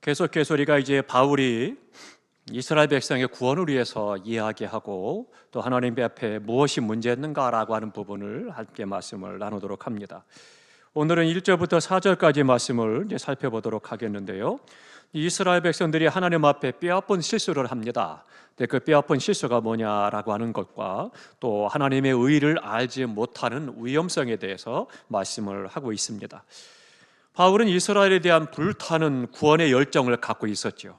계속해서 우리가 이제 바울이 이스라엘 백성의 구원을 위해서 이야기하고 또 하나님 앞에 무엇이 문제였는가라고 하는 부분을 함께 말씀을 나누도록 합니다. 오늘은 1절부터 4절까지 말씀을 이제 살펴보도록 하겠는데요. 이스라엘 백성들이 하나님 앞에 뼈아픈 실수를 합니다. 그 뼈아픈 실수가 뭐냐라고 하는 것과 또 하나님의 의의를 알지 못하는 위험성에 대해서 말씀을 하고 있습니다. 바울은 이스라엘에 대한 불타는 구원의 열정을 갖고 있었죠.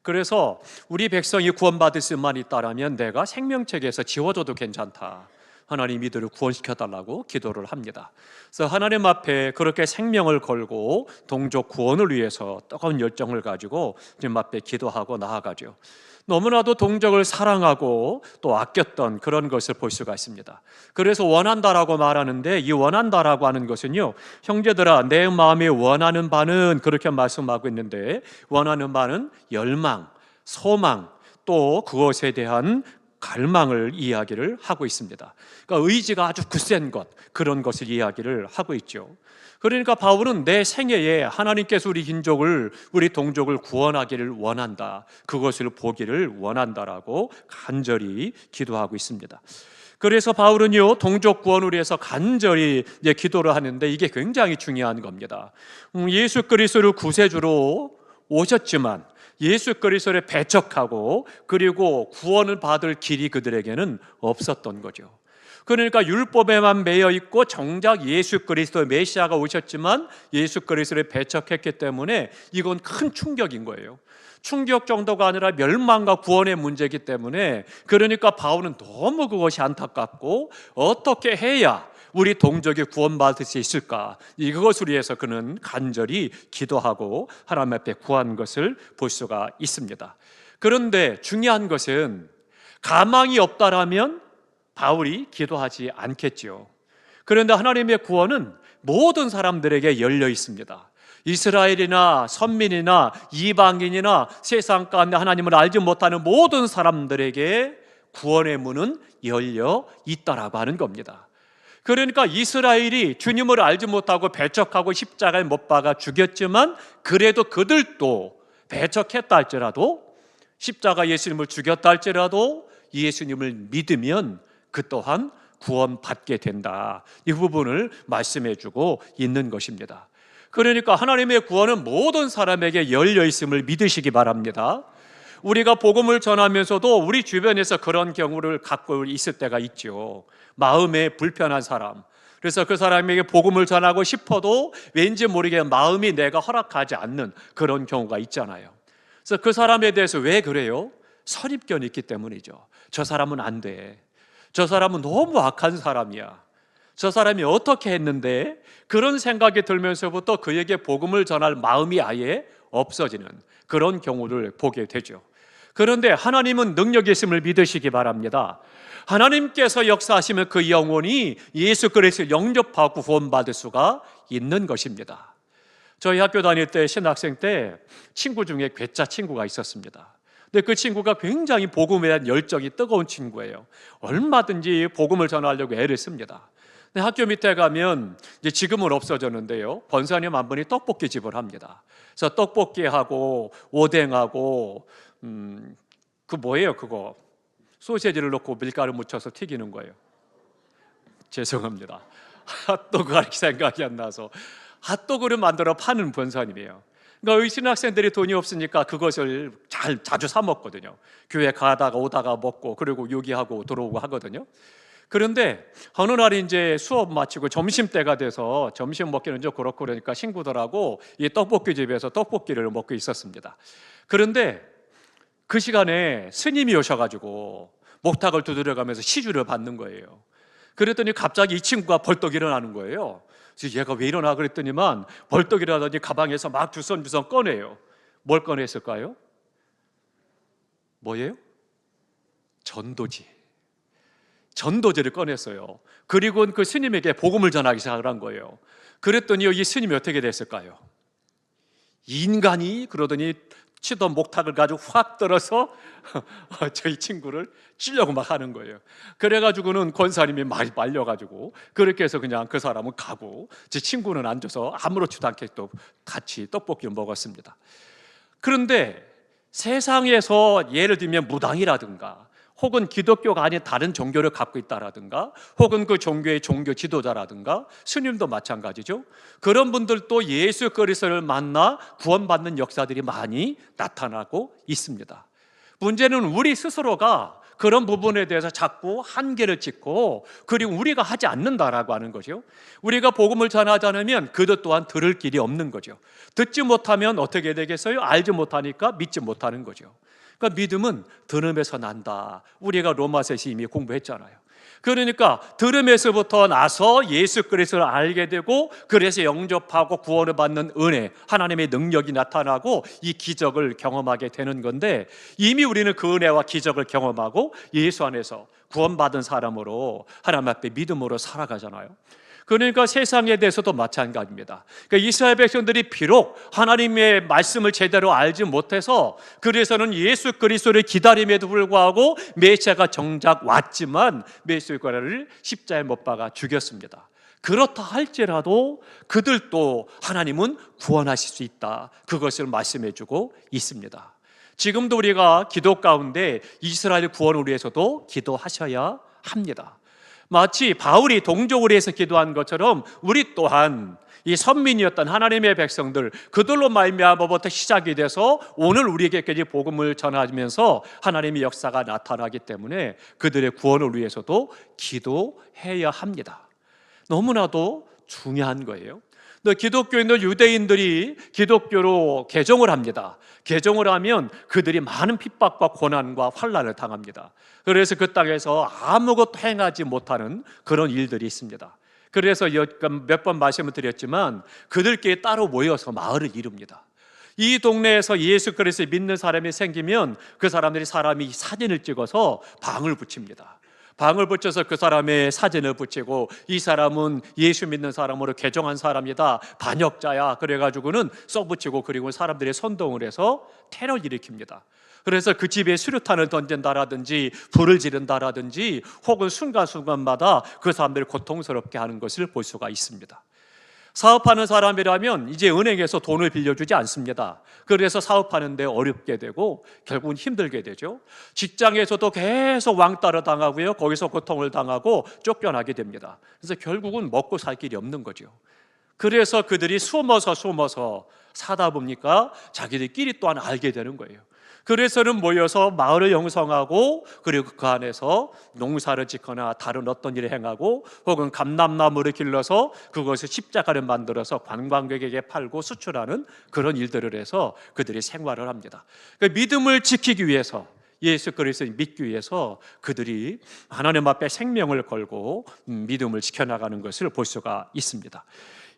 그래서 우리 백성이 구원받을 수만 있다면 내가 생명책에서 지워줘도 괜찮다. 하나님 이들을 구원시켜달라고 기도를 합니다. 그래서 하나님 앞에 그렇게 생명을 걸고 동족 구원을 위해서 뜨거운 열정을 가지고 주님 앞에 기도하고 나아가죠. 너무나도 동족을 사랑하고 또 아꼈던 그런 것을 볼 수가 있습니다. 그래서 원한다라고 말하는데 이 원한다라고 하는 것은요, 형제들아 내 마음이 원하는 바는 그렇게 말씀하고 있는데 원하는 바는 열망, 소망 또 그것에 대한 갈망을 이야기를 하고 있습니다. 그러니까 의지가 아주 굳센 것, 그런 것을 이야기를 하고 있죠. 그러니까 바울은 내 생애에 하나님께서 우리 민족을, 우리 동족을 구원하기를 원한다, 그것을 보기를 원한다라고 간절히 기도하고 있습니다. 그래서 바울은요, 동족 구원을 위해서 간절히 기도를 하는데 이게 굉장히 중요한 겁니다. 예수 그리스도를 구세주로 오셨지만 예수 그리스도를 배척하고 그리고 구원을 받을 길이 그들에게는 없었던 거죠. 그러니까 율법에만 매여 있고 정작 예수 그리스도 메시아가 오셨지만 예수 그리스도를 배척했기 때문에 이건 큰 충격인 거예요. 충격 정도가 아니라 멸망과 구원의 문제이기 때문에 그러니까 바울은 너무 그것이 안타깝고 어떻게 해야 우리 동족이 구원받을 수 있을까? 이것을 위해서 그는 간절히 기도하고 하나님 앞에 구한 것을 볼 수가 있습니다. 그런데 중요한 것은 가망이 없다라면 바울이 기도하지 않겠죠. 그런데 하나님의 구원은 모든 사람들에게 열려 있습니다. 이스라엘이나 선민이나 이방인이나 세상 가운데 하나님을 알지 못하는 모든 사람들에게 구원의 문은 열려 있다라고 하는 겁니다. 그러니까 이스라엘이 주님을 알지 못하고 배척하고 십자가에 못 박아 죽였지만 그래도 그들도 배척했다 할지라도 십자가 예수님을 죽였다 할지라도 예수님을 믿으면 그 또한 구원받게 된다. 이 부분을 말씀해 주고 있는 것입니다. 그러니까 하나님의 구원은 모든 사람에게 열려 있음을 믿으시기 바랍니다. 우리가 복음을 전하면서도 우리 주변에서 그런 경우를 갖고 있을 때가 있죠. 마음에 불편한 사람, 그래서 그 사람에게 복음을 전하고 싶어도 왠지 모르게 마음이 내가 허락하지 않는 그런 경우가 있잖아요. 그래서 그 사람에 대해서 왜 그래요? 선입견이 있기 때문이죠. 저 사람은 안 돼, 저 사람은 너무 악한 사람이야, 저 사람이 어떻게 했는데, 그런 생각이 들면서부터 그에게 복음을 전할 마음이 아예 없어지는 그런 경우를 보게 되죠. 그런데 하나님은 능력이 있음을 믿으시기 바랍니다. 하나님께서 역사하시면 그 영혼이 예수 그리스도를 영접하고 구원받을 수가 있는 것입니다. 저희 학교 다닐 때 신학생 때 친구 중에 괴짜 친구가 있었습니다. 근데 그 친구가 굉장히 복음에 대한 열정이 뜨거운 친구예요. 얼마든지 복음을 전하려고 애를 씁니다. 근데 학교 밑에 가면 이제 지금은 없어졌는데요, 권사님 한 분이 떡볶이 집을 합니다. 그래서 떡볶이하고 오뎅하고 그 뭐예요 그거, 소세지를 넣고 밀가루 묻혀서 튀기는 거예요. 죄송합니다, 핫도그가 생각이 안 나서 핫도그를 만들어 파는 권사님이에요. 그러니까 신학생들이 돈이 없으니까 그것을 자주 사 먹거든요. 교회 가다가 오다가 먹고 그리고 요기하고 들어오고 하거든요. 그런데 어느 날 이제 수업 마치고 점심때가 돼서 점심 먹기는 좀 그렇고 그러니까 친구들하고 이 떡볶이 집에서 떡볶이를 먹고 있었습니다. 그런데 그 시간에 스님이 오셔가지고 목탁을 두드려가면서 시주를 받는 거예요. 그랬더니 갑자기 이 친구가 벌떡 일어나는 거예요. 그래서 얘가 왜 일어나 그랬더니만 벌떡 일어나더니 가방에서 막 주섬주섬 꺼내요. 뭘 꺼냈을까요? 뭐예요? 전도지를 꺼냈어요. 그리고 그 스님에게 복음을 전하기 시작을 한 거예요. 그랬더니 이 스님이 어떻게 됐을까요? 인간이 그러더니 치던 목탁을 가지고 확 들어서 저희 친구를 찌려고 막 하는 거예요. 그래가지고는 권사님이 많이 말려가지고 그렇게 해서 그냥 그 사람은 가고 제 친구는 앉아서 아무렇지도 않게 또 같이 떡볶이를 먹었습니다. 그런데 세상에서 예를 들면 무당이라든가 혹은 기독교가 아닌 다른 종교를 갖고 있다라든가 혹은 그 종교의 종교 지도자라든가 스님도 마찬가지죠. 그런 분들도 예수 그리스도를 만나 구원받는 역사들이 많이 나타나고 있습니다. 문제는 우리 스스로가 그런 부분에 대해서 자꾸 한계를 짓고 그리고 우리가 하지 않는다라고 하는 거죠. 우리가 복음을 전하지 않으면 그들 또한 들을 길이 없는 거죠. 듣지 못하면 어떻게 되겠어요? 알지 못하니까 믿지 못하는 거죠. 그러니까 믿음은 들음에서 난다. 우리가 로마서에서 이미 공부했잖아요. 그러니까 들음에서부터 나서 예수 그리스도를 알게 되고 그래서 영접하고 구원을 받는 은혜, 하나님의 능력이 나타나고 이 기적을 경험하게 되는 건데 이미 우리는 그 은혜와 기적을 경험하고 예수 안에서 구원받은 사람으로 하나님 앞에 믿음으로 살아가잖아요. 그러니까 세상에 대해서도 마찬가지입니다. 그러니까 이스라엘 백성들이 비록 하나님의 말씀을 제대로 알지 못해서 그래서는 예수 그리스도를 기다림에도 불구하고 메시아가 정작 왔지만 메시아를 십자가에 못 박아 죽였습니다. 그렇다 할지라도 그들도 하나님은 구원하실 수 있다. 그것을 말씀해 주고 있습니다. 지금도 우리가 기도 가운데 이스라엘 구원을 위해서도 기도하셔야 합니다. 마치 바울이 동족을 위해서 기도한 것처럼 우리 또한 이 선민이었던 하나님의 백성들 그들로 말미암아부터 시작이 돼서 오늘 우리에게까지 복음을 전하면서 하나님의 역사가 나타나기 때문에 그들의 구원을 위해서도 기도해야 합니다. 너무나도 중요한 거예요. 기독교인들, 유대인들이 기독교로 개종을 합니다. 개종을 하면 그들이 많은 핍박과 고난과 환난을 당합니다. 그래서 그 땅에서 아무것도 행하지 못하는 그런 일들이 있습니다. 그래서 몇 번 말씀을 드렸지만 그들끼리 따로 모여서 마을을 이룹니다. 이 동네에서 예수 그리스도를 믿는 사람이 생기면 그 사람들이 사진을 찍어서 방을 붙입니다. 방을 붙여서 그 사람의 사진을 붙이고 이 사람은 예수 믿는 사람으로 개종한 사람이다, 반역자야 그래가지고는 써붙이고 그리고 사람들이 선동을 해서 테러를 일으킵니다. 그래서 그 집에 수류탄을 던진다라든지 불을 지른다라든지 혹은 순간순간마다 그 사람들을 고통스럽게 하는 것을 볼 수가 있습니다. 사업하는 사람이라면 이제 은행에서 돈을 빌려주지 않습니다. 그래서 사업하는데 어렵게 되고 결국은 힘들게 되죠. 직장에서도 계속 왕따를 당하고요, 거기서 고통을 당하고 쫓겨나게 됩니다. 그래서 결국은 먹고 살 길이 없는 거죠. 그래서 그들이 숨어서 사다 보니까 자기들끼리 또한 알게 되는 거예요. 그래서는 모여서 마을을 형성하고 그리고 그 안에서 농사를 짓거나 다른 어떤 일을 행하고 혹은 감람나무를 길러서 그것을 십자가를 만들어서 관광객에게 팔고 수출하는 그런 일들을 해서 그들이 생활을 합니다. 그러니까 믿음을 지키기 위해서, 예수 그리스도를 믿기 위해서 그들이 하나님 앞에 생명을 걸고 믿음을 지켜나가는 것을 볼 수가 있습니다.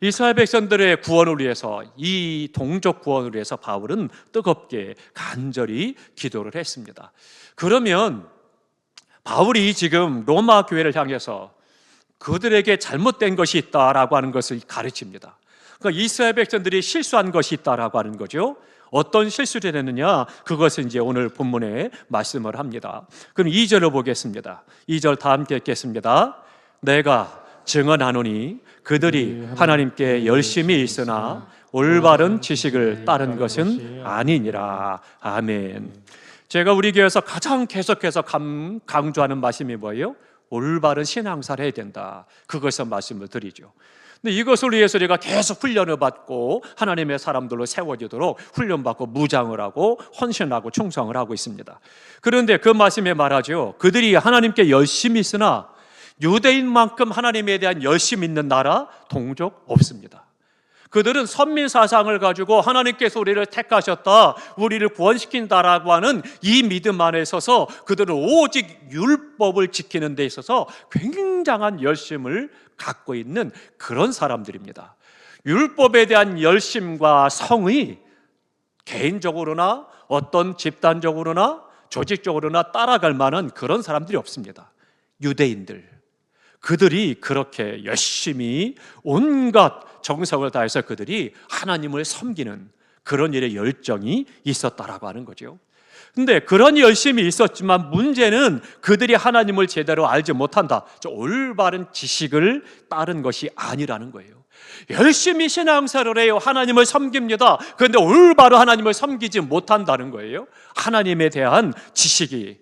이스라엘 백성들의 구원을 위해서, 이 동족 구원을 위해서 바울은 뜨겁게 간절히 기도를 했습니다. 그러면 바울이 지금 로마 교회를 향해서 그들에게 잘못된 것이 있다라고 하는 것을 가르칩니다. 그러니까 이스라엘 백성들이 실수한 것이 있다라고 하는 거죠. 어떤 실수를 했느냐, 그것을 이제 오늘 본문에 말씀을 합니다. 그럼 2절을 보겠습니다. 2절 다 함께 읽겠습니다. 내가 증언하노니 그들이 하나님께 열심히 있으나 올바른 지식을 따른 것은 아니니라. 아멘. 제가 우리 교회에서 가장 계속해서 강조하는 말씀이 뭐예요? 올바른 신앙사를 해야 된다. 그것을 말씀을 드리죠. 근데 이것을 위해서 우리가 계속 훈련을 받고 하나님의 사람들로 세워지도록 훈련받고 무장을 하고 헌신하고 충성을 하고 있습니다. 그런데 그 말씀에 말하죠. 그들이 하나님께 열심히 있으나 유대인만큼 하나님에 대한 열심 있는 나라, 동족 없습니다. 그들은 선민 사상을 가지고 하나님께서 우리를 택하셨다, 우리를 구원시킨다라고 하는 이 믿음 안에 있어서 그들은 오직 율법을 지키는 데 있어서 굉장한 열심을 갖고 있는 그런 사람들입니다. 율법에 대한 열심과 성의 개인적으로나 어떤 집단적으로나 조직적으로나 따라갈 만한 그런 사람들이 없습니다. 유대인들, 그들이 그렇게 열심히 온갖 정성을 다해서 그들이 하나님을 섬기는 그런 일에 열정이 있었다라고 하는 거죠. 근데 그런 열심이 있었지만 문제는 그들이 하나님을 제대로 알지 못한다, 올바른 지식을 따른 것이 아니라는 거예요. 열심히 신앙생활을 해요. 하나님을 섬깁니다. 그런데 올바로 하나님을 섬기지 못한다는 거예요. 하나님에 대한 지식이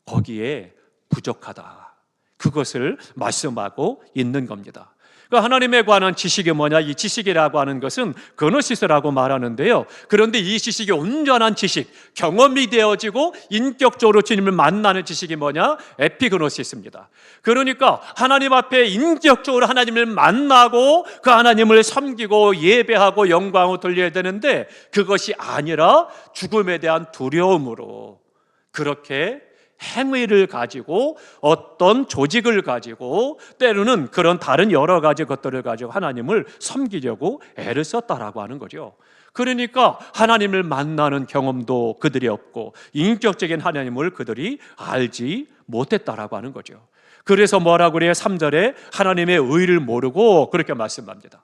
거기에 부족하다. 그것을 말씀하고 있는 겁니다. 그 하나님에 관한 지식이 뭐냐? 이 지식이라고 하는 것은 그노시스라고 말하는데요. 그런데 이 지식이 온전한 지식, 경험이 되어지고 인격적으로 주님을 만나는 지식이 뭐냐? 에피그노시스입니다. 그러니까 하나님 앞에 인격적으로 하나님을 만나고 그 하나님을 섬기고 예배하고 영광을 돌려야 되는데, 그것이 아니라 죽음에 대한 두려움으로 그렇게 행위를 가지고 어떤 조직을 가지고 때로는 그런 다른 여러 가지 것들을 가지고 하나님을 섬기려고 애를 썼다라고 하는 거죠. 그러니까 하나님을 만나는 경험도 그들이 없고 인격적인 하나님을 그들이 알지 못했다라고 하는 거죠. 그래서 뭐라고 그래요? 3절에 하나님의 의를 모르고 그렇게 말씀합니다.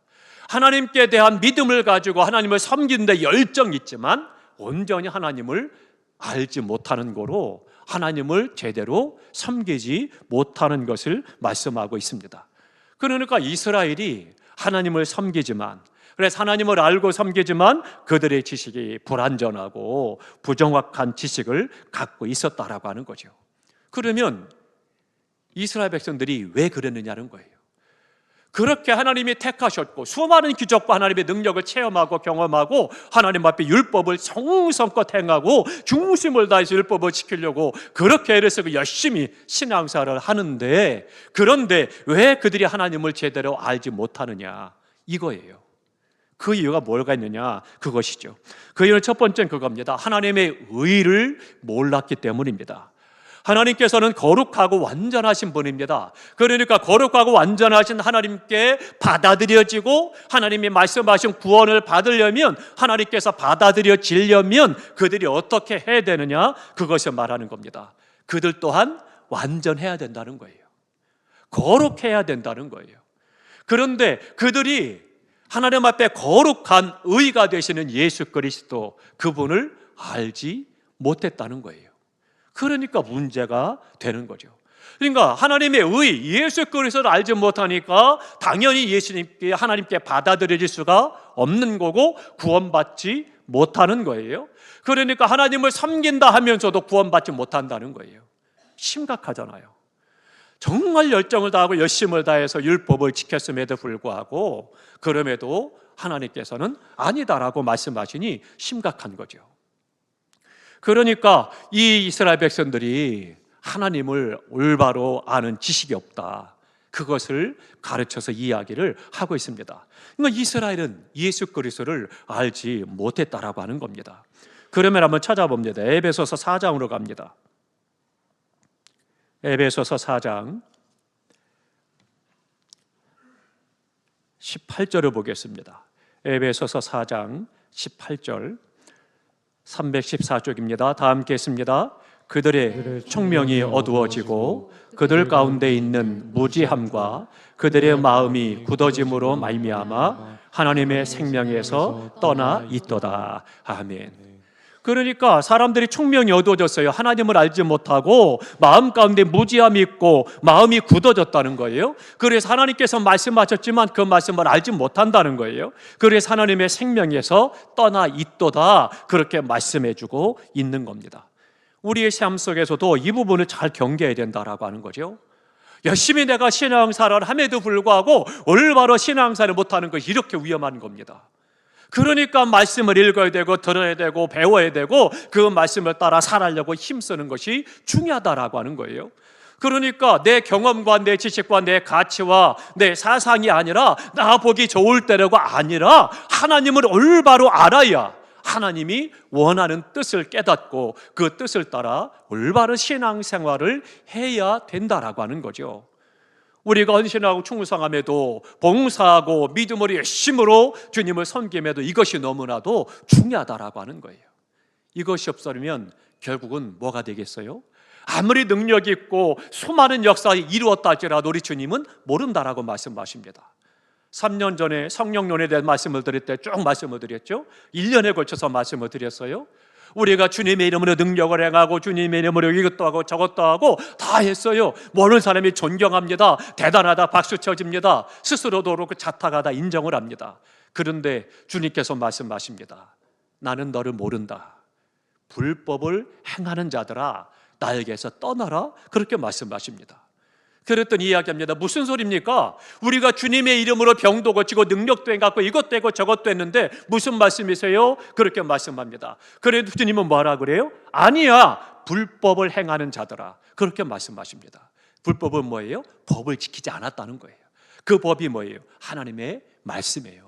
하나님께 대한 믿음을 가지고 하나님을 섬기는데 열정이 있지만 온전히 하나님을 알지 못하는 거로 하나님을 제대로 섬기지 못하는 것을 말씀하고 있습니다. 그러니까 이스라엘이 하나님을 섬기지만, 그래서 하나님을 알고 섬기지만 그들의 지식이 불완전하고 부정확한 지식을 갖고 있었다라고 하는 거죠. 그러면 이스라엘 백성들이 왜 그랬느냐는 거예요. 그렇게 하나님이 택하셨고 수많은 기적과 하나님의 능력을 체험하고 경험하고 하나님 앞에 율법을 성성껏 행하고 중심을 다해서 율법을 지키려고 그렇게 애를 쓰고 열심히 신앙생활을 하는데, 그런데 왜 그들이 하나님을 제대로 알지 못하느냐, 이거예요. 그 이유가 뭐가 있느냐, 그것이죠. 그 이유는 첫 번째는 그겁니다. 하나님의 의를 몰랐기 때문입니다. 하나님께서는 거룩하고 완전하신 분입니다. 그러니까 거룩하고 완전하신 하나님께 받아들여지고 하나님이 말씀하신 구원을 받으려면, 하나님께서 받아들여지려면 그들이 어떻게 해야 되느냐, 그것을 말하는 겁니다. 그들 또한 완전해야 된다는 거예요. 거룩해야 된다는 거예요. 그런데 그들이 하나님 앞에 거룩한 의가 되시는 예수 그리스도, 그분을 알지 못했다는 거예요. 그러니까 문제가 되는 거죠. 그러니까 하나님의 의, 예수 그리스도를 알지 못하니까 당연히 예수님께, 하나님께 받아들여질 수가 없는 거고 구원받지 못하는 거예요. 그러니까 하나님을 섬긴다 하면서도 구원받지 못한다는 거예요. 심각하잖아요. 정말 열정을 다하고 열심을 다해서 율법을 지켰음에도 불구하고 그럼에도 하나님께서는 아니다라고 말씀하시니 심각한 거죠. 그러니까 이 이스라엘 백성들이 하나님을 올바로 아는 지식이 없다, 그것을 가르쳐서 이야기를 하고 있습니다. 그러니까 이스라엘은 예수 그리스도를 알지 못했다라고 하는 겁니다. 그러면 한번 찾아봅니다. 에베소서 4장으로 갑니다. 에베소서 4장 18절을 보겠습니다. 에베소서 4장 18절 314쪽입니다. 다 함께 했습니다. 그들의 총명이 어두워지고 그들 가운데 있는 무지함과 그들의 마음이 굳어짐으로 말미암아 하나님의 생명에서 떠나 있도다. 아멘. 그러니까 사람들이 총명이 어두워졌어요. 하나님을 알지 못하고 마음 가운데 무지함이 있고 마음이 굳어졌다는 거예요. 그래서 하나님께서 말씀하셨지만 그 말씀을 알지 못한다는 거예요. 그래서 하나님의 생명에서 떠나 있도다, 그렇게 말씀해주고 있는 겁니다. 우리의 삶 속에서도 이 부분을 잘 경계해야 된다라고 하는 거죠. 열심히 내가 신앙생활을 함에도 불구하고 올바로 신앙생활을 못하는 것이 이렇게 위험한 겁니다. 그러니까 말씀을 읽어야 되고 들어야 되고 배워야 되고 그 말씀을 따라 살아가려고 힘쓰는 것이 중요하다라고 하는 거예요. 그러니까 내 경험과 내 지식과 내 가치와 내 사상이 아니라 나 보기 좋을 때라가 아니라 하나님을 올바로 알아야 하나님이 원하는 뜻을 깨닫고 그 뜻을 따라 올바른 신앙생활을 해야 된다라고 하는 거죠. 우리가 헌신하고 충성함에도 봉사하고 믿음으로 열심으로 주님을 섬김에도 이것이 너무나도 중요하다라고 하는 거예요. 이것이 없으면 결국은 뭐가 되겠어요? 아무리 능력 있고 수많은 역사를 이루었다 할지라도 우리 주님은 모른다라고 말씀하십니다. 3년 전에 성령론에 대한 말씀을 드릴 때 쭉 말씀을 드렸죠. 1년에 걸쳐서 말씀을 드렸어요. 우리가 주님의 이름으로 능력을 행하고 주님의 이름으로 이것도 하고 저것도 하고 다 했어요. 모르는 사람이 존경합니다. 대단하다 박수 쳐집니다. 스스로도 그렇고 자타하다 인정을 합니다. 그런데 주님께서 말씀하십니다. 나는 너를 모른다. 불법을 행하는 자들아 나에게서 떠나라. 그렇게 말씀하십니다. 그랬더니 이야기합니다. 무슨 소리입니까? 우리가 주님의 이름으로 병도 고치고 능력도 해갖고 이것도 하고 저것도 했는데 무슨 말씀이세요? 그렇게 말씀합니다. 그래도 주님은 뭐라 그래요? 아니야, 불법을 행하는 자들아. 그렇게 말씀하십니다. 불법은 뭐예요? 법을 지키지 않았다는 거예요. 그 법이 뭐예요? 하나님의 말씀이에요.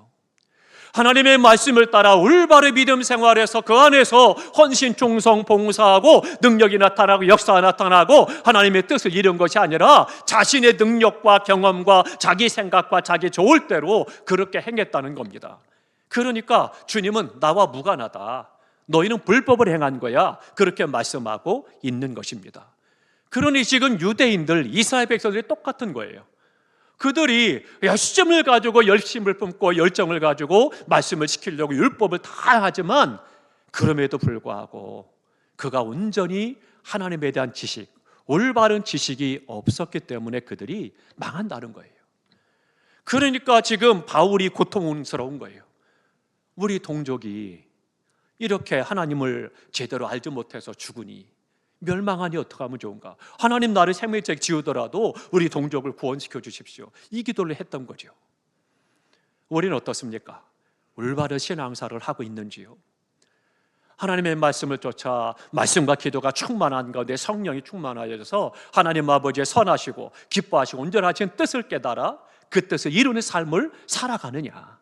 하나님의 말씀을 따라 올바른 믿음 생활에서 그 안에서 헌신, 충성, 봉사하고 능력이 나타나고 역사가 나타나고 하나님의 뜻을 이룬 것이 아니라 자신의 능력과 경험과 자기 생각과 자기 좋을 대로 그렇게 행했다는 겁니다. 그러니까 주님은 나와 무관하다. 너희는 불법을 행한 거야. 그렇게 말씀하고 있는 것입니다. 그러니 지금 유대인들, 이스라엘 백성들이 똑같은 거예요. 그들이 열심을 가지고 열심을 품고 열정을 가지고 말씀을 지키려고 율법을 다 하지만 그럼에도 불구하고 그가 온전히 하나님에 대한 지식, 올바른 지식이 없었기 때문에 그들이 망한다는 거예요. 그러니까 지금 바울이 고통스러운 거예요. 우리 동족이 이렇게 하나님을 제대로 알지 못해서 죽으니 멸망하니 어떻게 하면 좋은가? 하나님 나를 생명책 지우더라도 우리 동족을 구원시켜 주십시오. 이 기도를 했던 거죠. 우리는 어떻습니까? 올바른 신앙사를 하고 있는지요? 하나님의 말씀을 쫓아 말씀과 기도가 충만한 가운데 성령이 충만하여져서 하나님 아버지의 선하시고 기뻐하시고 온전하신 뜻을 깨달아 그 뜻을 이루는 삶을 살아가느냐?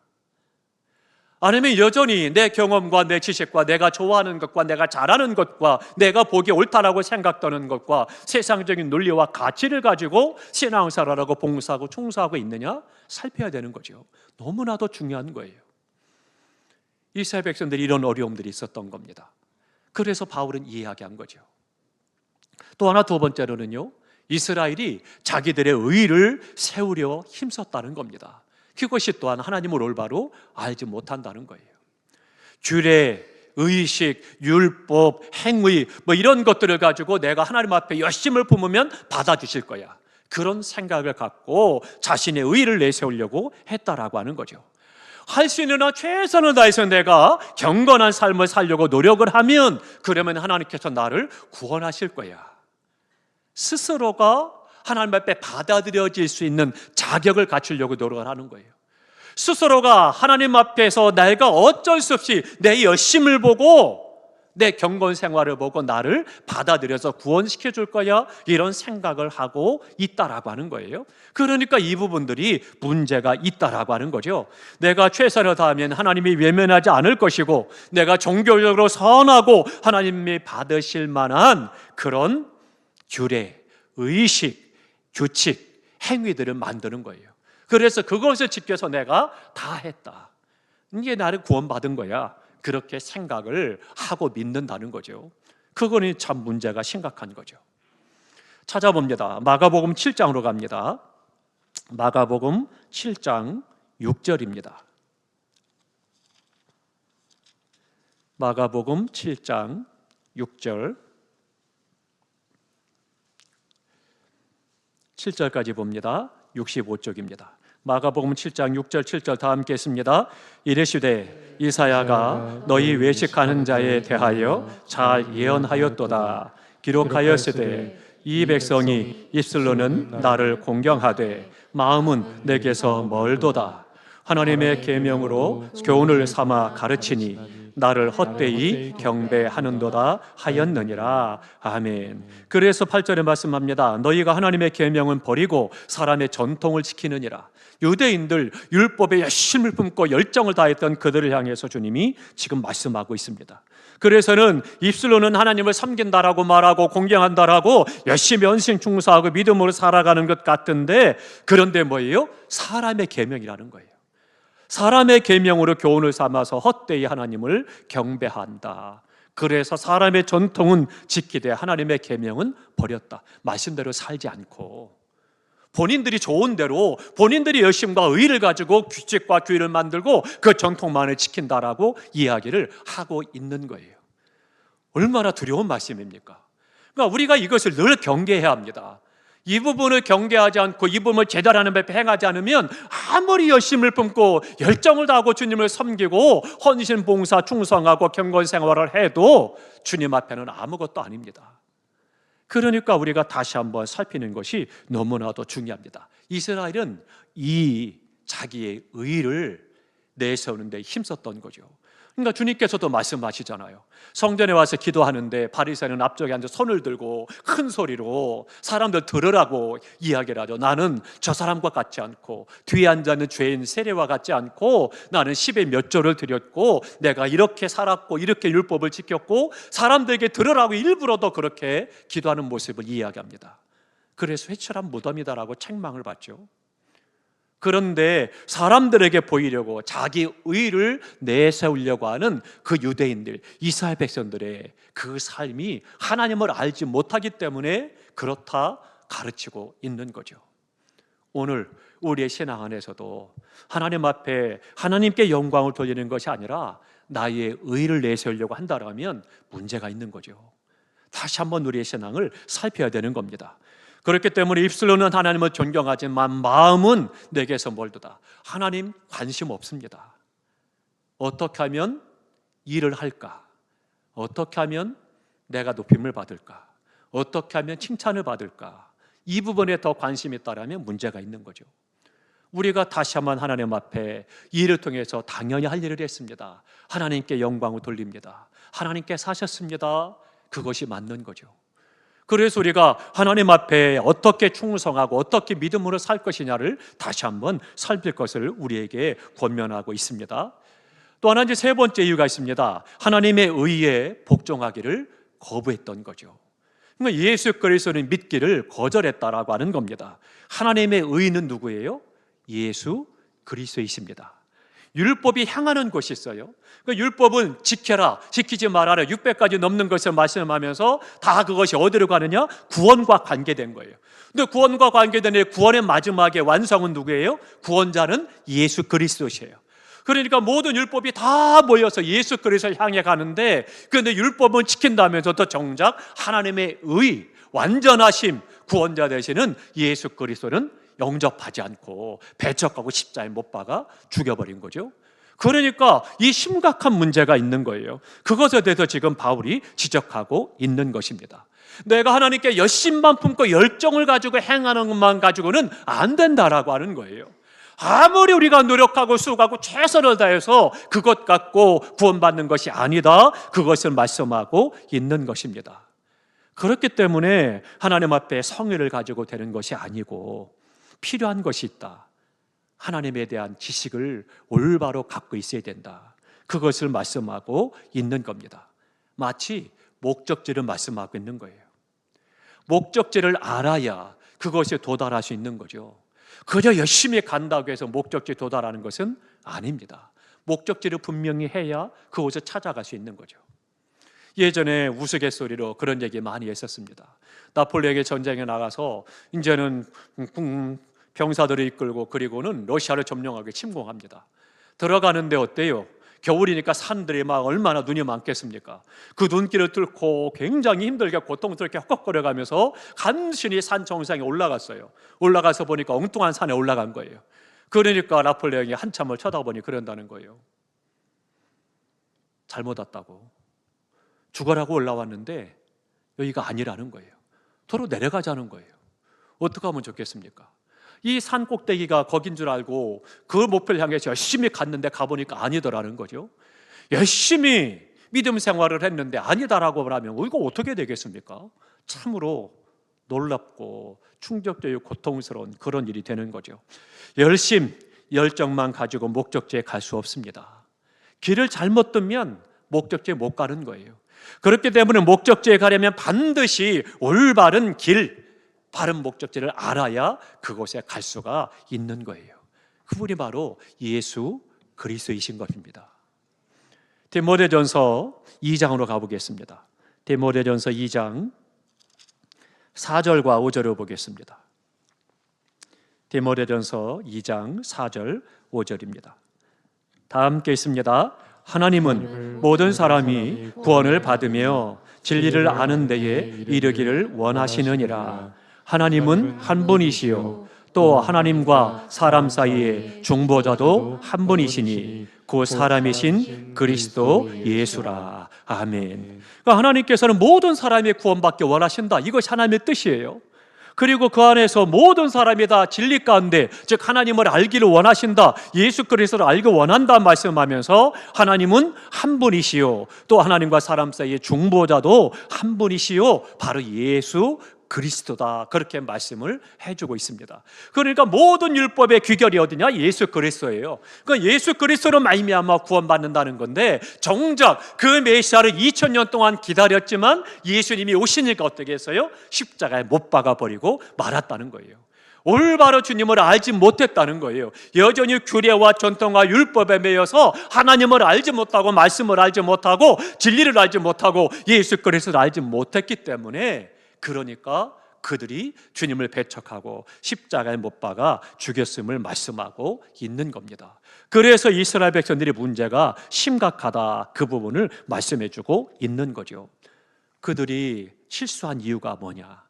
아니면 여전히 내 경험과 내 지식과 내가 좋아하는 것과 내가 잘하는 것과 내가 보기에 옳다라고 생각되는 것과 세상적인 논리와 가치를 가지고 신앙생활하고 봉사하고 충성하고 있느냐 살펴야 되는 거죠. 너무나도 중요한 거예요. 이스라엘 백성들이 이런 어려움들이 있었던 겁니다. 그래서 바울은 이야기한 거죠. 또 하나 두 번째로는요, 이스라엘이 자기들의 의를 세우려 힘썼다는 겁니다. 그것이 또한 하나님을 올바로 알지 못한다는 거예요. 규례, 의식, 율법, 행위 뭐 이런 것들을 가지고 내가 하나님 앞에 열심을 품으면 받아주실 거야. 그런 생각을 갖고 자신의 의를 내세우려고 했다라고 하는 거죠. 할 수 있는 한 최선을 다해서 내가 경건한 삶을 살려고 노력을 하면 그러면 하나님께서 나를 구원하실 거야. 스스로가 하나님 앞에 받아들여질 수 있는 자격을 갖추려고 노력을 하는 거예요. 스스로가 하나님 앞에서 내가 어쩔 수 없이 내 열심을 보고 내 경건 생활을 보고 나를 받아들여서 구원시켜 줄 거야 이런 생각을 하고 있다라고 하는 거예요. 그러니까 이 부분들이 문제가 있다라고 하는 거죠. 내가 최선을 다하면 하나님이 외면하지 않을 것이고 내가 종교적으로 선하고 하나님이 받으실 만한 그런 규례, 의식, 규칙, 행위들을 만드는 거예요. 그래서 그것을 지켜서 내가 다 했다. 이게 나를 구원받은 거야. 그렇게 생각을 하고 믿는다는 거죠. 그거는 참 문제가 심각한 거죠. 찾아봅니다. 마가복음 7장으로 갑니다. 마가복음 7장 6절입니다. 마가복음 7장 6절 7절까지 봅니다. 65쪽입니다. 마가복음 7장 6절 7절 다 함께 했습니다. 이르시되 이사야가 너희 외식하는 자에 대하여 잘 예언하였도다. 기록하였으되 이 백성이 입술로는 나를 공경하되 마음은 내게서 멀도다. 하나님의 계명으로 교훈을 삼아 가르치니 나를 헛되이 경배하는도다 하였느니라. 아멘. 그래서 8절에 말씀합니다. 너희가 하나님의 계명은 버리고 사람의 전통을 지키느니라. 유대인들 율법에 열심을 품고 열정을 다했던 그들을 향해서 주님이 지금 말씀하고 있습니다. 그래서는 입술로는 하나님을 섬긴다라고 말하고 공경한다라고 열심히 헌신 충성하고 믿음으로 살아가는 것 같은데 그런데 뭐예요? 사람의 계명이라는 거예요. 사람의 계명으로 교훈을 삼아서 헛되이 하나님을 경배한다. 그래서 사람의 전통은 지키되 하나님의 계명은 버렸다. 말씀대로 살지 않고 본인들이 좋은 대로 본인들이 열심과 의를 가지고 규칙과 규율을 만들고 그 전통만을 지킨다라고 이야기를 하고 있는 거예요. 얼마나 두려운 말씀입니까? 그러니까 우리가 이것을 늘 경계해야 합니다. 이 부분을 경계하지 않고 이 부분을 제대로 하는 법에 행하지 않으면 아무리 열심을 품고 열정을 다하고 주님을 섬기고 헌신, 봉사, 충성하고 경건 생활을 해도 주님 앞에는 아무것도 아닙니다. 그러니까 우리가 다시 한번 살피는 것이 너무나도 중요합니다. 이스라엘은 이 자기의 의를 내세우는 데 힘썼던 거죠. 그러니까 주님께서도 말씀하시잖아요. 성전에 와서 기도하는데 바리새인은 앞쪽에 앉아 손을 들고 큰 소리로 사람들 들으라고 이야기를 하죠. 나는 저 사람과 같지 않고 뒤에 앉아있는 죄인 세례와 같지 않고 나는 10의 몇 조를 드렸고 내가 이렇게 살았고 이렇게 율법을 지켰고 사람들에게 들으라고 일부러도 그렇게 기도하는 모습을 이야기합니다. 그래서 회칠한 무덤이다라고 책망을 받죠. 그런데 사람들에게 보이려고 자기 의를 내세우려고 하는 그 유대인들, 이스라엘 백성들의 그 삶이 하나님을 알지 못하기 때문에 그렇다 가르치고 있는 거죠. 오늘 우리의 신앙 안에서도 하나님 앞에 하나님께 영광을 돌리는 것이 아니라 나의 의를 내세우려고 한다면 문제가 있는 거죠. 다시 한번 우리의 신앙을 살펴야 되는 겁니다. 그렇기 때문에 입술로는 하나님을 존경하지만 마음은 내게서 멀도다. 하나님 관심 없습니다. 어떻게 하면 일을 할까? 어떻게 하면 내가 높임을 받을까? 어떻게 하면 칭찬을 받을까? 이 부분에 더 관심이 있다면 문제가 있는 거죠. 우리가 다시 한번 하나님 앞에 일을 통해서 당연히 할 일을 했습니다. 하나님께 영광을 돌립니다. 하나님께 사셨습니다. 그것이 맞는 거죠. 그래서 우리가 하나님 앞에 어떻게 충성하고 어떻게 믿음으로 살 것이냐를 다시 한번 살필 것을 우리에게 권면하고 있습니다. 또 하나 이제 세 번째 이유가 있습니다. 하나님의 의에 복종하기를 거부했던 거죠. 그러니까 예수 그리스도를 믿기를 거절했다라고 하는 겁니다. 하나님의 의는 누구예요? 예수 그리스도이십니다. 율법이 향하는 것이 있어요. 그 율법은 지켜라, 지키지 말아라 600가지 넘는 것을 말씀하면서 다 그것이 어디로 가느냐? 구원과 관계된 거예요. 근데 구원과 관계된 구원의 마지막에 완성은 누구예요? 구원자는 예수 그리스도시에요. 그러니까 모든 율법이 다 모여서 예수 그리스도를 향해 가는데, 그런데 율법은 지킨다면서도 정작 하나님의 의, 완전하심, 구원자 되시는 예수 그리스도는 영접하지 않고 배척하고 십자가에 못 박아 죽여버린 거죠. 그러니까 이 심각한 문제가 있는 거예요. 그것에 대해서 지금 바울이 지적하고 있는 것입니다. 내가 하나님께 열심만 품고 열정을 가지고 행하는 것만 가지고는 안 된다라고 하는 거예요. 아무리 우리가 노력하고 수고하고 최선을 다해서 그것 갖고 구원받는 것이 아니다, 그것을 말씀하고 있는 것입니다. 그렇기 때문에 하나님 앞에 성의를 가지고 되는 것이 아니고 필요한 것이 있다. 하나님에 대한 지식을 올바로 갖고 있어야 된다. 그것을 말씀하고 있는 겁니다. 마치 목적지를 말씀하고 있는 거예요. 목적지를 알아야 그것에 도달할 수 있는 거죠. 그저 열심히 간다고 해서 목적지에 도달하는 것은 아닙니다. 목적지를 분명히 해야 그곳에 찾아갈 수 있는 거죠. 예전에 우스갯소리로 그런 얘기 많이 했었습니다. 나폴레옹의 전쟁에 나가서 이제는 병사들을 이끌고 그리고는 러시아를 점령하게 침공합니다. 들어가는데 어때요? 겨울이니까 산들이 막 얼마나 눈이 많겠습니까? 그 눈길을 뚫고 굉장히 힘들게 고통스럽게 헉헉거려가면서 간신히 산 정상에 올라갔어요. 올라가서 보니까 엉뚱한 산에 올라간 거예요. 그러니까 나폴레옹이 한참을 쳐다보니 그런다는 거예요. 잘못 왔다고. 죽어라고 올라왔는데 여기가 아니라는 거예요. 도로 내려가자는 거예요. 어떻게 하면 좋겠습니까? 이 산 꼭대기가 거긴 줄 알고 그 목표를 향해서 열심히 갔는데 가보니까 아니더라는 거죠. 열심히 믿음 생활을 했는데 아니다라고 하면 이거 어떻게 되겠습니까? 참으로 놀랍고 충격적이고 고통스러운 그런 일이 되는 거죠. 열정만 가지고 목적지에 갈 수 없습니다. 길을 잘못 뜨면 목적지에 못 가는 거예요. 그렇기 때문에 목적지에 가려면 반드시 올바른 길, 바른 목적지를 알아야 그곳에 갈 수가 있는 거예요. 그분이 바로 예수 그리스도이신 것입니다. 디모데전서 2장으로 가보겠습니다. 디모데전서 2장 4절과 5절을 보겠습니다. 디모데전서 2장 4절 5절입니다. 다 함께 있습니다. 하나님은 모든 사람이 구원을 받으며 진리를 아는 데에 이르기를 원하시느니라. 하나님은 한 분이시요 또 하나님과 사람 사이의 중보자도 한 분이시니 그 사람이신 그리스도 예수라. 아멘. 그러니까 하나님께서는 모든 사람이 구원받기 원하신다. 이것이 하나님의 뜻이에요. 그리고 그 안에서 모든 사람이 다 진리 가운데, 즉 하나님을 알기를 원하신다, 예수 그리스도를 알기 원한다 말씀하면서 하나님은 한 분이시요 또 하나님과 사람 사이의 중보자도 한 분이시요 바로 예수 그리스도다, 그렇게 말씀을 해주고 있습니다. 그러니까 모든 율법의 귀결이 어디냐? 예수 그리스도예요. 그러니까 예수 그리스도로 말미암아 구원받는다는 건데, 정작 그 메시아를 2000년 동안 기다렸지만 예수님이 오시니까 어떻게 했어요? 십자가에 못 박아버리고 말았다는 거예요. 올바로 주님을 알지 못했다는 거예요. 여전히 규례와 전통과 율법에 매여서 하나님을 알지 못하고 말씀을 알지 못하고 진리를 알지 못하고 예수 그리스도를 알지 못했기 때문에, 그러니까 그들이 주님을 배척하고 십자가에 못 박아 죽였음을 말씀하고 있는 겁니다. 그래서 이스라엘 백성들의 문제가 심각하다, 그 부분을 말씀해주고 있는 거죠. 그들이 실수한 이유가 뭐냐?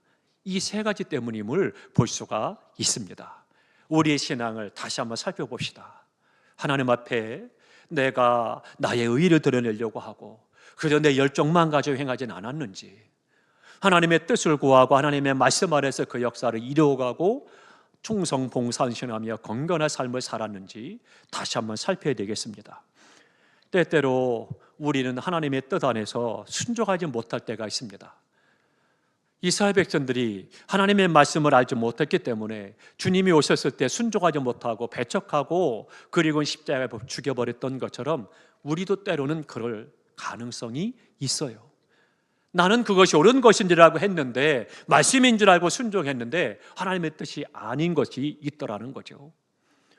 이 세 가지 때문임을 볼 수가 있습니다. 우리의 신앙을 다시 한번 살펴봅시다. 하나님 앞에 내가 나의 의를 드러내려고 하고 그저 내 열정만 가지고 행하진 않았는지, 하나님의 뜻을 구하고 하나님의 말씀 아래서 그 역사를 이루어가고 충성 봉사헌신하며 건강한 삶을 살았는지 다시 한번 살펴야 되겠습니다. 때때로 우리는 하나님의 뜻 안에서 순종하지 못할 때가 있습니다. 이스라엘 백성들이 하나님의 말씀을 알지 못했기 때문에 주님이 오셨을 때 순종하지 못하고 배척하고 그리고 십자가에 죽여버렸던 것처럼 우리도 때로는 그럴 가능성이 있어요. 나는 그것이 옳은 것인지라고 했는데, 말씀인 줄 알고 순종했는데 하나님의 뜻이 아닌 것이 있더라는 거죠.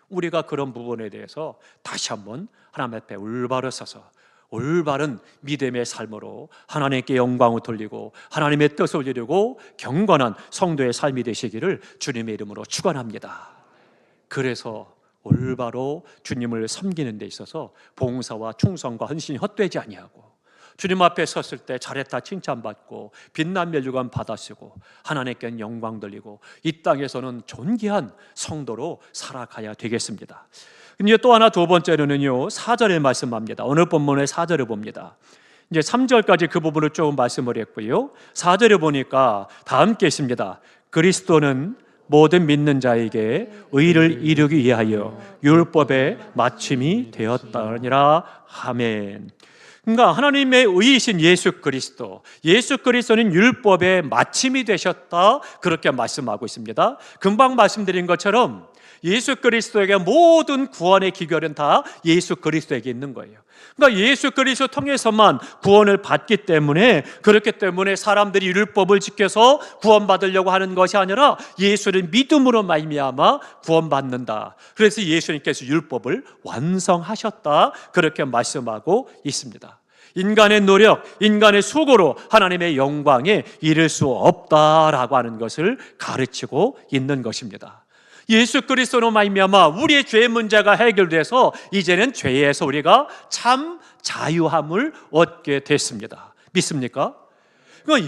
우리가 그런 부분에 대해서 다시 한번 하나님 앞에 올바로 서서 올바른 믿음의 삶으로 하나님께 영광을 돌리고 하나님의 뜻을 이루고 경건한 성도의 삶이 되시기를 주님의 이름으로 축원합니다. 그래서 올바로 주님을 섬기는 데 있어서 봉사와 충성과 헌신이 헛되지 아니하고, 주님 앞에 섰을 때 잘했다 칭찬받고 빛난 멸류관 받아쓰고 하나님께 영광 돌리고 이 땅에서는 존귀한 성도로 살아가야 되겠습니다. 이제 또 하나, 두 번째로는요, 4절에 말씀합니다. 오늘 본문의 4절을 봅니다. 이제 3절까지 그 부분을 조금 말씀을 했고요, 4절에 보니까 다 함께 있습니다. 그리스도는 모든 믿는 자에게 의를 이루기 위하여 율법의 마침이 되었다니라. 아멘. 그러니까 하나님의 의이신 예수 그리스도, 예수 그리스도는 율법의 마침이 되셨다, 그렇게 말씀하고 있습니다. 금방 말씀드린 것처럼 예수 그리스도에게 모든 구원의 기결은 다 예수 그리스도에게 있는 거예요. 그러니까 예수 그리스도 통해서만 구원을 받기 때문에, 그렇기 때문에 사람들이 율법을 지켜서 구원받으려고 하는 것이 아니라 예수를 믿음으로 말미암아 구원받는다. 그래서 예수님께서 율법을 완성하셨다, 그렇게 말씀하고 있습니다. 인간의 노력, 인간의 수고로 하나님의 영광에 이를 수 없다라고 하는 것을 가르치고 있는 것입니다. 예수 그리스도로 말미암아 우리의 죄 문제가 해결돼서 이제는 죄에서 우리가 참 자유함을 얻게 됐습니다. 믿습니까?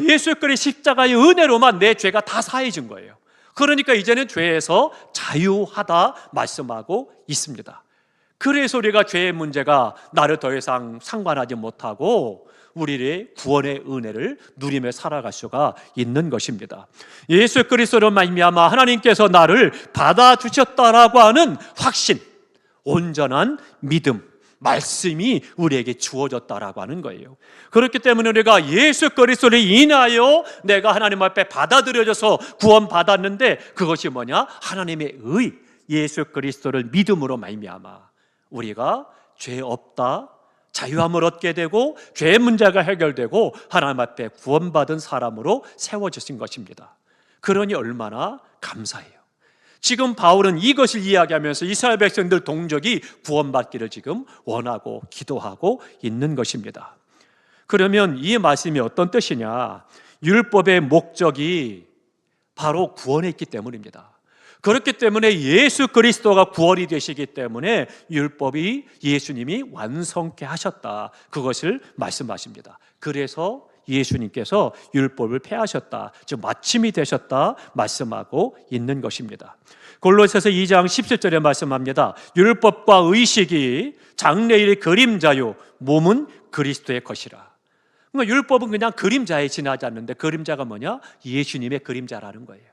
예수 그리스도 십자가의 은혜로만 내 죄가 다 사해진 거예요. 그러니까 이제는 죄에서 자유하다 말씀하고 있습니다. 그래서 우리가 죄의 문제가 나를 더 이상 상관하지 못하고 우리의 구원의 은혜를 누리며 살아갈 수가 있는 것입니다. 예수 그리스도로 말미암아 하나님께서 나를 받아주셨다라고 하는 확신, 온전한 믿음, 말씀이 우리에게 주어졌다라고 하는 거예요. 그렇기 때문에 우리가 예수 그리스도를 인하여 내가 하나님 앞에 받아들여져서 구원받았는데, 그것이 뭐냐? 하나님의 의, 예수 그리스도를 믿음으로 말미암아 우리가 죄 없다, 자유함을 얻게 되고 죄의 문제가 해결되고 하나님 앞에 구원받은 사람으로 세워지신 것입니다. 그러니 얼마나 감사해요. 지금 바울은 이것을 이야기하면서 이스라엘 백성들 동족이 구원받기를 지금 원하고 기도하고 있는 것입니다. 그러면 이 말씀이 어떤 뜻이냐? 율법의 목적이 바로 구원에 있기 때문입니다. 그렇기 때문에 예수 그리스도가 구원이 되시기 때문에 율법이 예수님이 완성케 하셨다, 그것을 말씀하십니다. 그래서 예수님께서 율법을 폐하셨다, 즉 마침이 되셨다 말씀하고 있는 것입니다. 골로새서 2장 17절에 말씀합니다. 율법과 의식이 장래일의 그림자요 몸은 그리스도의 것이라. 그러니까 율법은 그냥 그림자에 지나지 않는데 그림자가 뭐냐? 예수님의 그림자라는 거예요.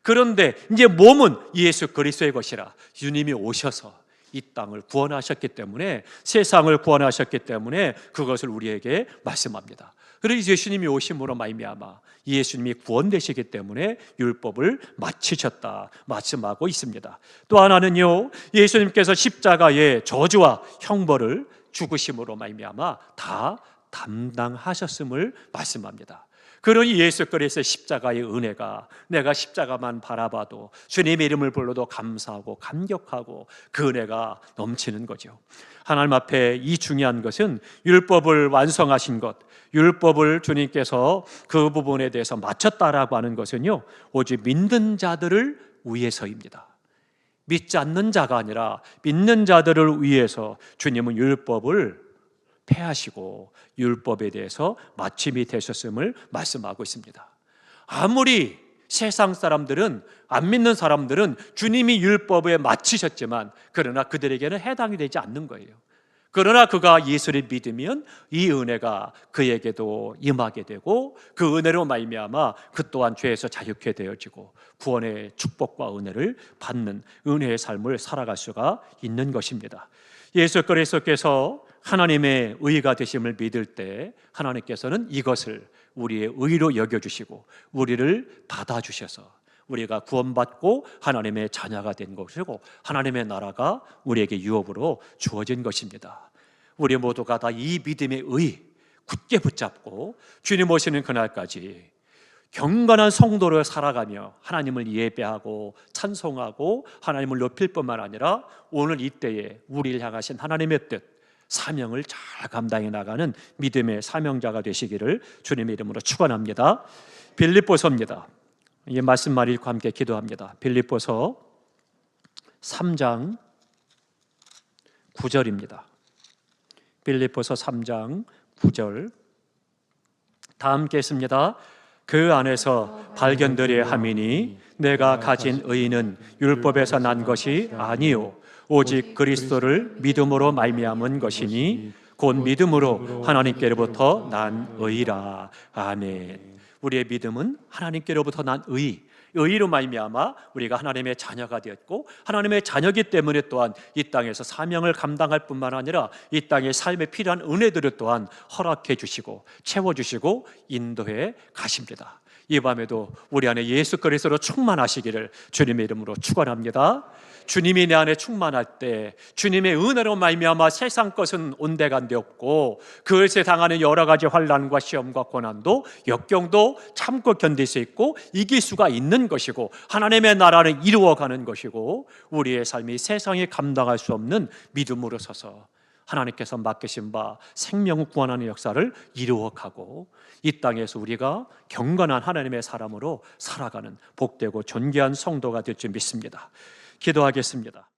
그런데 이제 몸은 예수 그리스도의 것이라. 주님이 오셔서 이 땅을 구원하셨기 때문에, 세상을 구원하셨기 때문에 그것을 우리에게 말씀합니다. 그래서 예수님이 오심으로 말미암아 예수님이 구원되시기 때문에 율법을 마치셨다 말씀하고 있습니다. 또 하나는요, 예수님께서 십자가의 저주와 형벌을 죽으심으로 말미암아 다 담당하셨음을 말씀합니다. 그러니 예수 그리스도의 십자가의 은혜가, 내가 십자가만 바라봐도 주님의 이름을 불러도 감사하고 감격하고 그 은혜가 넘치는 거죠. 하나님 앞에 이 중요한 것은 율법을 완성하신 것, 율법을 주님께서 그 부분에 대해서 마쳤다라고 하는 것은요, 오직 믿는 자들을 위해서입니다. 믿지 않는 자가 아니라 믿는 자들을 위해서 주님은 율법을 폐하시고 율법에 대해서 마침이 되셨음을 말씀하고 있습니다. 아무리 세상 사람들은, 안 믿는 사람들은 주님이 율법에 마치셨지만 그러나 그들에게는 해당이 되지 않는 거예요. 그러나 그가 예수를 믿으면 이 은혜가 그에게도 임하게 되고 그 은혜로 말미암아 그 또한 죄에서 자유케 되어지고 구원의 축복과 은혜를 받는 은혜의 삶을 살아갈 수가 있는 것입니다. 예수 그리스도께서 하나님의 의가 되심을 믿을 때 하나님께서는 이것을 우리의 의로 여겨주시고 우리를 받아주셔서 우리가 구원받고 하나님의 자녀가 된 것이고 하나님의 나라가 우리에게 유업으로 주어진 것입니다. 우리 모두가 다 이 믿음의 의 굳게 붙잡고 주님 오시는 그날까지 경건한 성도로 살아가며 하나님을 예배하고 찬송하고 하나님을 높일 뿐만 아니라 오늘 이때에 우리를 향하신 하나님의 뜻, 사명을 잘 감당해 나가는 믿음의 사명자가 되시기를 주님의 이름으로 축원합니다. 빌립보서입니다. 이 말씀만 읽고 함께 기도합니다. 빌립보서 3장 9절입니다. 빌립보서 3장 9절 다 함께 했습니다. 그 안에서 발견되려 함이니 내가 가진 의는 율법에서 난 것이 아니요 오직 그리스도를 믿음으로 말미암은 것이니 곧 믿음으로 하나님께로부터 난 의라. 아멘. 우리의 믿음은 하나님께로부터 난 의로 말미암아 우리가 하나님의 자녀가 되었고 하나님의 자녀이기 때문에 또한 이 땅에서 사명을 감당할 뿐만 아니라 이 땅의 삶에 필요한 은혜들을 또한 허락해 주시고 채워주시고 인도해 가십니다. 이 밤에도 우리 안에 예수 그리스도로 충만하시기를 주님의 이름으로 축원합니다. 주님이 내 안에 충만할 때 주님의 은혜로 말미암아 세상 것은 온데간데 없고 그것에 당하는 여러 가지 환난과 시험과 고난도 역경도 참고 견딜 수 있고 이길 수가 있는 것이고 하나님의 나라를 이루어가는 것이고 우리의 삶이 세상이 감당할 수 없는 믿음으로 서서 하나님께서 맡기신 바 생명을 구원하는 역사를 이루어가고 이 땅에서 우리가 경건한 하나님의 사람으로 살아가는 복되고 존귀한 성도가 될 줄 믿습니다. 기도하겠습니다.